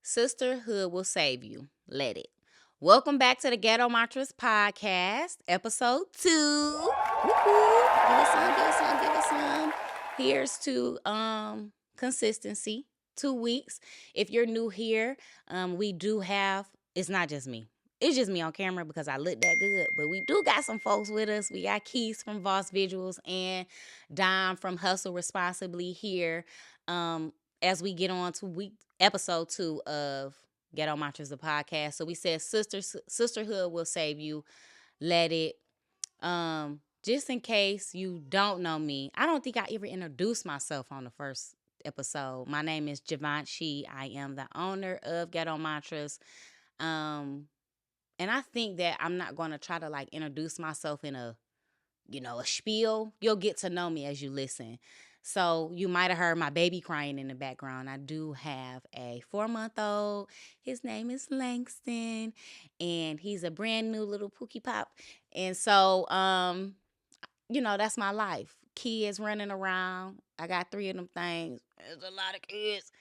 Sisterhood will save you. Let it. Welcome back to the Ghetto Mantras Podcast, episode 2. Woo-hoo. Give us some, give us some, give us some. Here's to consistency. 2 weeks. If you're new here, we do have, it's not just me. It's just me on camera because I look that good. But we do got some folks with us. We got Keith from Voss Visuals and Dom from Hustle Responsibly here. As we get on to episode 2 of Ghetto Mantras the podcast. So we said sisterhood will save you. Let it. Just in case you don't know me, I don't think I ever introduced myself on the first episode. My name is Gevonchai. I am the owner of Ghetto Mantras. And I think that I'm not going to try to introduce myself in a spiel. You'll get to know me as you listen. So you might have heard my baby crying in the background. I do have a 4-month-old. His name is Langston, and he's a brand new little pookie pop. And so, that's my life. Kids running around. I got 3 of them things. There's a lot of kids.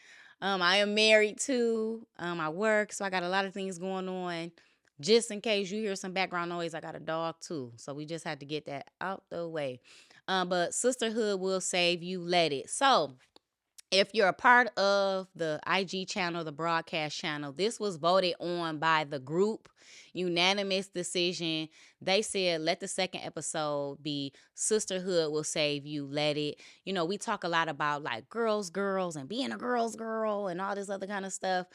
I am married too. I work, so I got a lot of things going on. Just in case you hear some background noise, I got a dog too. So we just had to get that out the way. But sisterhood will save you. Let it. So if you're a part of the IG channel, the broadcast channel, this was voted on by the group. Unanimous decision. They said, let the second episode be Sisterhood will save you. Let it. We talk a lot about girls, and being a girl's girl and all this other kind of stuff.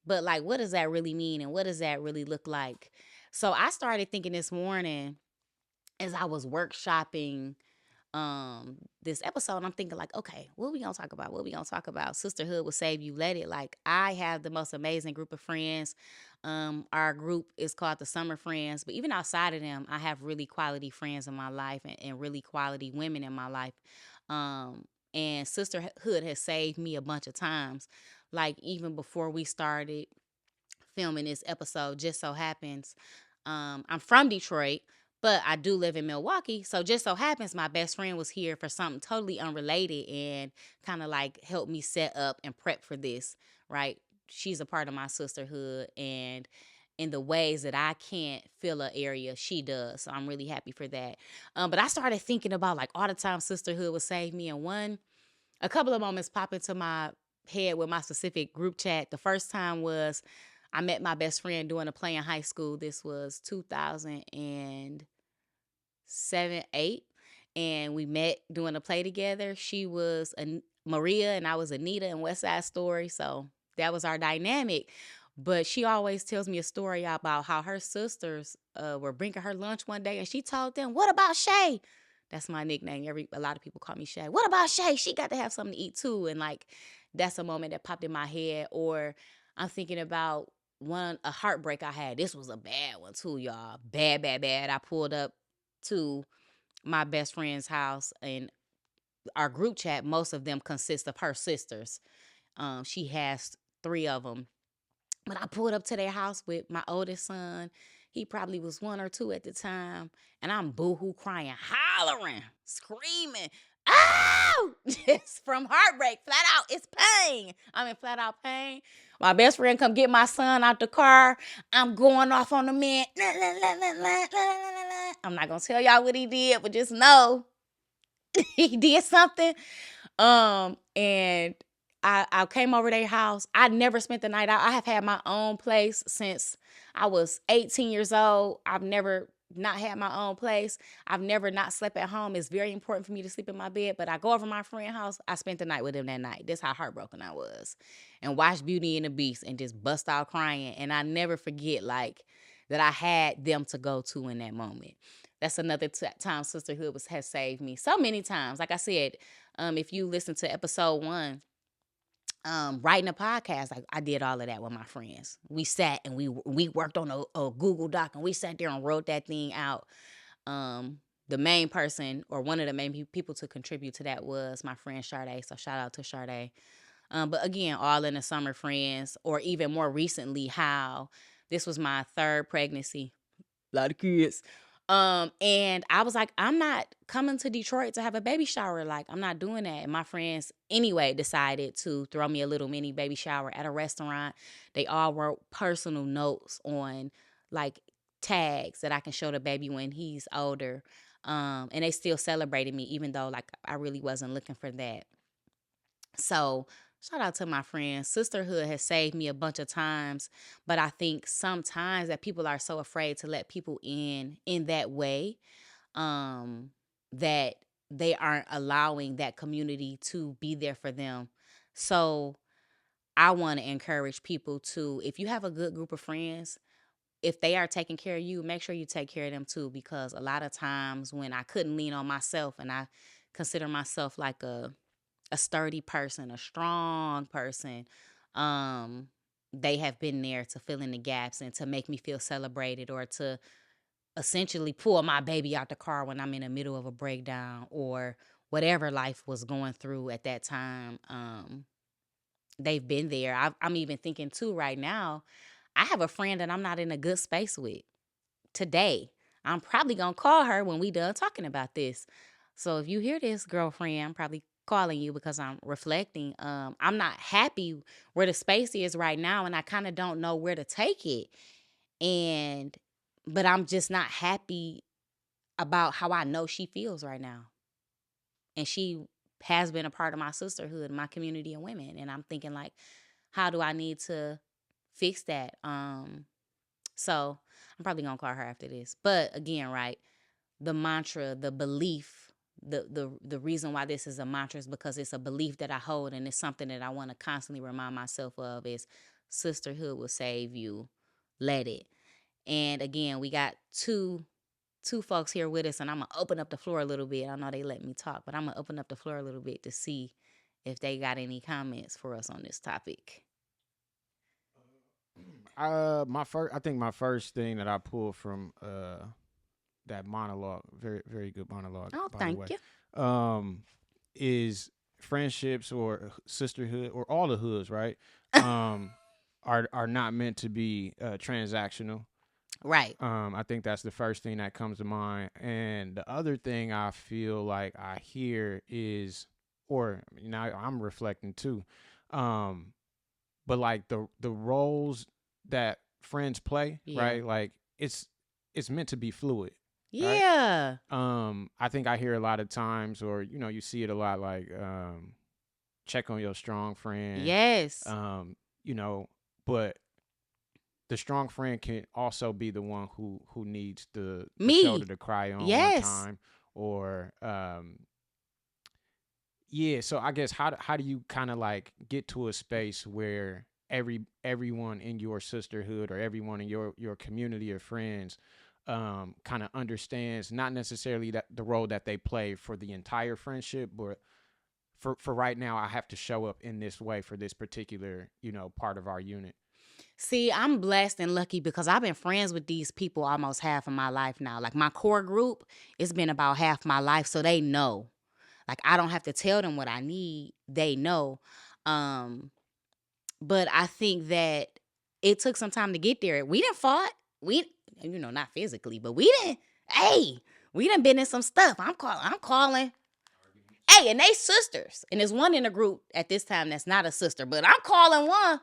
But what does that really mean? And what does that really look like? So I started thinking this morning as I was workshopping this episode, I'm thinking okay, what we gonna talk about? What we gonna talk about? Sisterhood will save you. Let it. I have the most amazing group of friends. Our group is called the Summer Friends, but even outside of them, I have really quality friends in my life and really quality women in my life. And sisterhood has saved me a bunch of times. Even before we started filming this episode, just so happens, I'm from Detroit, but I do live in Milwaukee. So just so happens my best friend was here for something totally unrelated and kind of helped me set up and prep for this, right? She's a part of my sisterhood, and in the ways that I can't fill an area, she does. So I'm really happy for that. But I started thinking about all the time sisterhood would save me. And a couple of moments pop into my head with my specific group chat. The first time was I met my best friend doing a play in high school. This was 2007, 8. And we met doing a play together. She was Maria and I was Anita in West Side Story. So that was our dynamic. But she always tells me a story about how her sisters were bringing her lunch one day, and she told them, "What about Shay?" That's my nickname. A lot of people call me Shay. What about Shay? She got to have something to eat too. And that's a moment that popped in my head. Or I'm thinking about a heartbreak I had. This was a bad one too, y'all. Bad, bad, bad. I pulled up to my best friend's house, and our group chat, most of them consist of her sisters. She has 3 of them. But I pulled up to their house with my oldest son. He probably was 1 or 2 at the time. And I'm boohoo crying, hollering, screaming. Oh! Just from heartbreak, flat out. It's pain. I'm in flat out pain. My best friend come get my son out the car. I'm going off on the man. I'm not going to tell y'all what he did, but just know he did something. And I came over their house. I never spent the night out. I have had my own place since I was 18 years old. I've never not had my own place. I've never not slept at home. It's very important for me to sleep in my bed, but I go over my friend's house. I spent the night with him that night. That's how heartbroken I was. And watched Beauty and the Beast and just bust out crying. And I never forget that I had them to go to in that moment. That's another time sisterhood has saved me so many times. Like I said, if you listen to episode 1, writing a podcast, I did all of that with my friends. We sat and we worked on a Google Doc, and we sat there and wrote that thing out. The main person, or one of the main people to contribute to that, was my friend Sade. So shout out to Sade. But again, all in the Summer Friends, or even more recently, how this was my 3rd pregnancy. A lot of kids. And I was like, I'm not coming to Detroit to have a baby shower. Like, I'm not doing that. And my friends, anyway, decided to throw me a little mini baby shower at a restaurant. They all wrote personal notes on, like, tags that I can show the baby when he's older. And they still celebrated me, even though, like, I really wasn't looking for that. So, shout out to my friends. Sisterhood has saved me a bunch of times, but I think sometimes that people are so afraid to let people in that way, um, that they aren't allowing that community to be there for them. So, I want to encourage people to, if you have a good group of friends, if they are taking care of you, make sure you take care of them too. Because a lot of times when I couldn't lean on myself, and I consider myself like a sturdy person, a strong person, um, they have been there to fill in the gaps and to make me feel celebrated, or to essentially pull my baby out the car when I'm in the middle of a breakdown or whatever life was going through at that time. They've been there. I'm even thinking too right now, I have a friend that I'm not in a good space with today. I'm probably going to call her when we done talking about this. So if you hear this, girlfriend, I'm probably calling you because I'm reflecting. I'm not happy where the space is right now, and I kind of don't know where to take it. But I'm just not happy about how I know she feels right now. And she has been a part of my sisterhood, my community of women. And I'm thinking, like, how do I need to fix that? So I'm probably gonna call her after this. But again, right, the mantra, the belief, the reason why this is a mantra is because it's a belief that I hold, and it's something that I want to constantly remind myself of, is sisterhood will save you. Let it. And again, we got two folks here with us, and I'm gonna open up the floor a little bit. I know they let me talk, but I'm gonna open up the floor a little bit to see if they got any comments for us on this topic. I think my first thing that I pulled from that monologue, very very good monologue, Oh, by the thank way, you. um, is friendships or sisterhood or all the hoods, right? Um, are not meant to be transactional. Right. I think that's the first thing that comes to mind, and the other thing I feel like I hear is, or I'm reflecting too, um, but like the roles that friends play, Yeah. right? Like it's meant to be fluid, right? Yeah. I think I hear a lot of times, or you see it a lot, like check on your strong friend, Yes. um, you know, but the strong friend can also be the one who needs the shoulder Me. to cry on one Yes. time, or yeah. So I guess how do you kind of like get to a space where everyone in your sisterhood or everyone in your community of friends kind of understands, not necessarily that the role that they play for the entire friendship, but for right now I have to show up in this way for this particular part of our unit. See, I'm blessed and lucky because I've been friends with these people almost half of my life now. Like, my core group, it's been about half my life, so they know. Like, I don't have to tell them what I need. They know. Um, but I think that it took some time to get there. We didn't fought. We, not physically, but we didn't. Hey, we done been in some stuff. I'm calling. Hey, and they sisters. And there's one in the group at this time that's not a sister, but I'm calling one.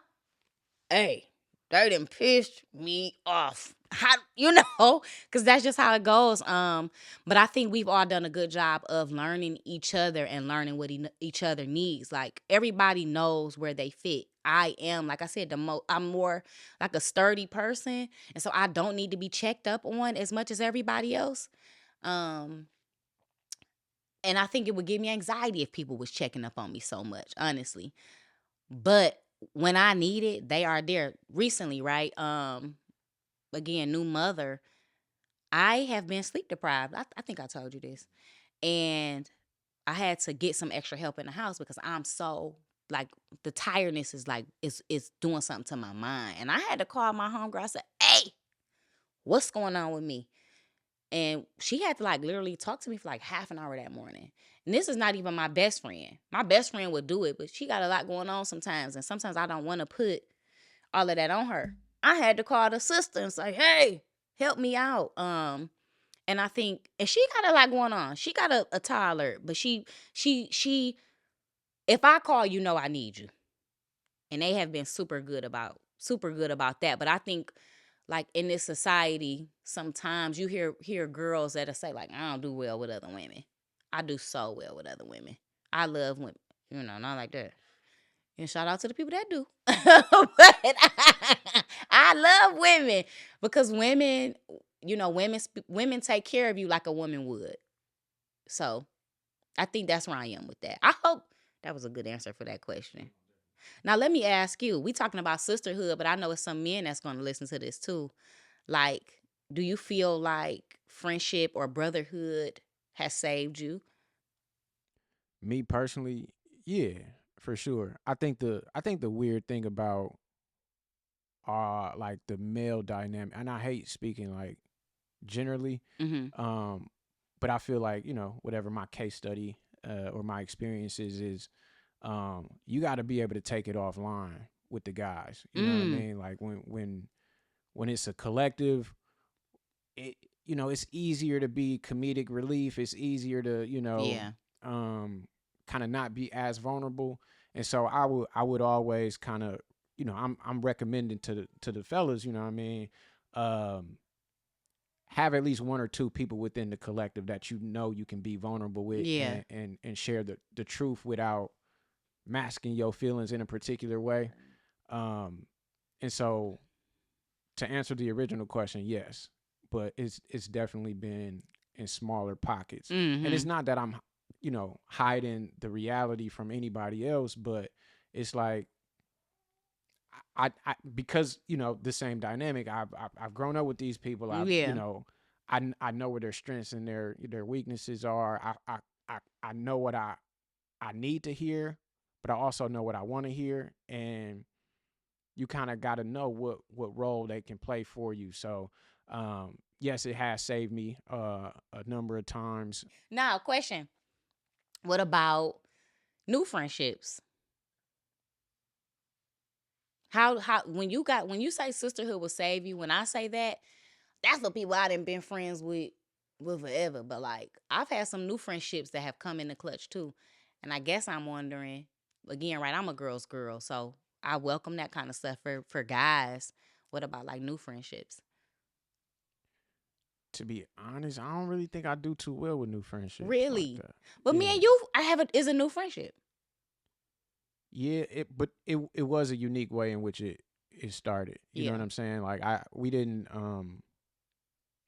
Hey, they done pissed me off. How, because that's just how it goes. But I think we've all done a good job of learning each other and learning what each other needs. Like, everybody knows where they fit. I am, like I said, I'm more like a sturdy person, and so I don't need to be checked up on as much as everybody else. Um, and I think it would give me anxiety if people was checking up on me so much, honestly. But when I need it, they are there. Recently, right? Again, new mother. I have been sleep deprived. I think I told you this. And I had to get some extra help in the house because I'm so, like, the tiredness is like it's doing something to my mind. And I had to call my homegirl. I said, "Hey, what's going on with me?" And she had to, like, literally talk to me for like half an hour that morning. And this is not even my best friend. My best friend would do it, but she got a lot going on sometimes. And sometimes I don't want to put all of that on her. I had to call the sister and say, "Hey, help me out." And And I think, and she got a lot going on. She got a toddler, but she, if I call, I need you. And they have been super good about that. But I think, like, in this society, sometimes you hear girls that'll say, like, I don't do well with other women. I do so well with other women. I love women, not like that. And shout out to the people that do. But I love women because women, women take care of you like a woman would. So I think that's where I am with that. I hope that was a good answer for that question. Now, let me ask you, we talking about sisterhood, but I know it's some men that's going to listen to this too. Like, do you feel like friendship or brotherhood has saved you? Me personally, yeah, for sure. I think the weird thing about like the male dynamic, and I hate speaking like generally, Mm-hmm. um, but I feel like, whatever my case study or my experiences is, you got to be able to take it offline with the guys. You know what I mean? Like when it's a collective, it's easier to be comedic relief. It's easier to Yeah. kind of not be as vulnerable. And so I would always kind of, I'm recommending to the fellas, you know what I mean, have at least one or two people within the collective that you can be vulnerable with, Yeah. and share the truth without masking your feelings in a particular way. And so, to answer the original question, yes, but it's definitely been in smaller pockets. And it's Mm-hmm. not that I'm hiding the reality from anybody else, but it's like I because the same dynamic. I've grown up with these people. Yeah. I know where their strengths and their weaknesses are. I know what I need to hear, but I also know what I want to hear, and you kind of got to know what role they can play for you. So, yes, it has saved me a number of times. Now, question. What about new friendships? How when you say sisterhood will save you, when I say that, that's the people I done been friends with forever. But like, I've had some new friendships that have come in the clutch too. And I guess I'm wondering, again, right, I'm a girl's girl, so I welcome that kind of stuff for guys. What about like new friendships? To be honest, I don't really think I do too well with new friendships like Really? that. But me Yeah. and you, I have is a new friendship. Yeah, but it was a unique way in which it started. You know Yeah. what I'm saying? Like we didn't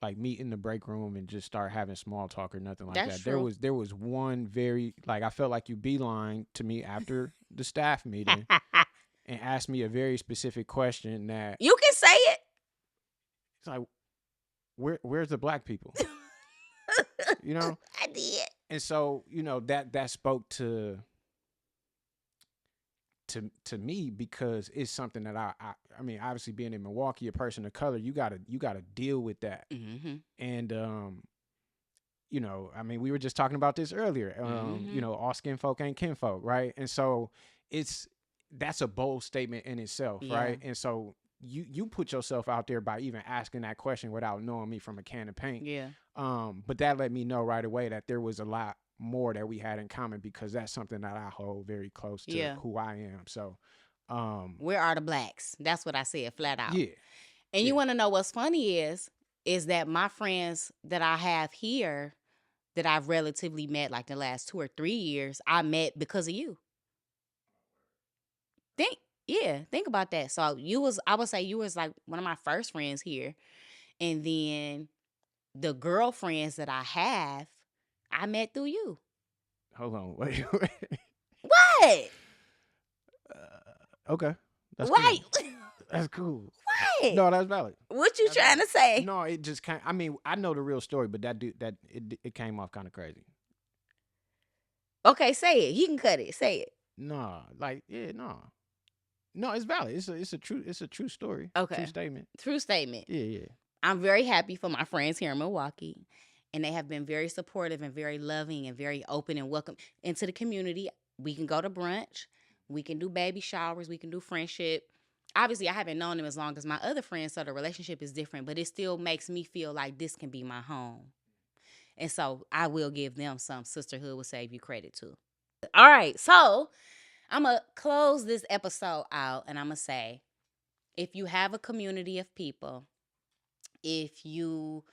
like meet in the break room and just start having small talk or nothing like That's that. There true. was one very, like, I felt like you beeline to me after the staff meeting and asked me a very specific question that You can say it. it's like, where's the black people? You know? I did. And so, that spoke to me, because it's something that I mean, obviously being in Milwaukee, a person of color, you gotta deal with that. Mm-hmm. And I mean, we were just talking about this earlier. Mm-hmm. All skin folk ain't kinfolk, right? And so that's a bold statement in itself, Yeah. right? And so you put yourself out there by even asking that question without knowing me from a can of paint. Yeah. But that let me know right away that there was a lot more that we had in common, because that's something that I hold very close to Yeah. who I am. So, Where are the blacks? That's what I said flat out. yeah, And you yeah. want to know what's funny is that my friends that I have here that I've relatively met like the last 2 or 3 years, I met because of you. Think, yeah, think about that. So I would say you was like one of my first friends here. And then the girlfriends that I have, I met through you. Hold on, wait. What? Okay, that's Why? cool. That's cool. What? No, that's valid. What you That's trying valid. to say? No, it just can't. I mean, I know the real story, but that dude, it came off kind of crazy. Okay, say it. You can cut it. Say it. No, like, yeah, no, it's valid. It's a true story. True Okay. statement. True statement. Yeah, yeah. I'm very happy for my friends here in Milwaukee. And they have been very supportive and very loving and very open and welcome into the community. We can go to brunch. We can do baby showers. We can do friendship. Obviously, I haven't known them as long as my other friends, so the relationship is different, but it still makes me feel like this can be my home. And so I will give them some Sisterhood will save you credit too. All right, so I'm going to close this episode out and I'm going to say, if you have a community of people, if you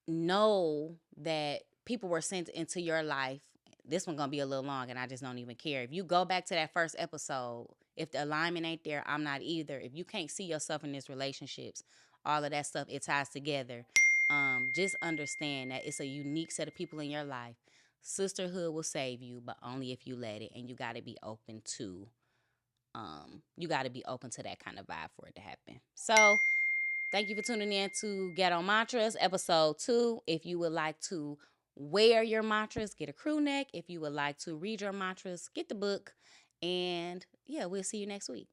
know that people were sent into your life, this one gonna be a little long and I just don't even care. If you go back to that first episode, if the alignment ain't there, I'm not either. If you can't see yourself in these relationships, all of that stuff, it ties together. Just understand that it's a unique set of people in your life. Sisterhood will save you, but only if you let it, and you got to be open to that kind of vibe for it to happen. So thank you for tuning in to Ghetto Mantras, episode 2. If you would like to wear your mantras, get a crew neck. If you would like to read your mantras, get the book. And yeah, we'll see you next week.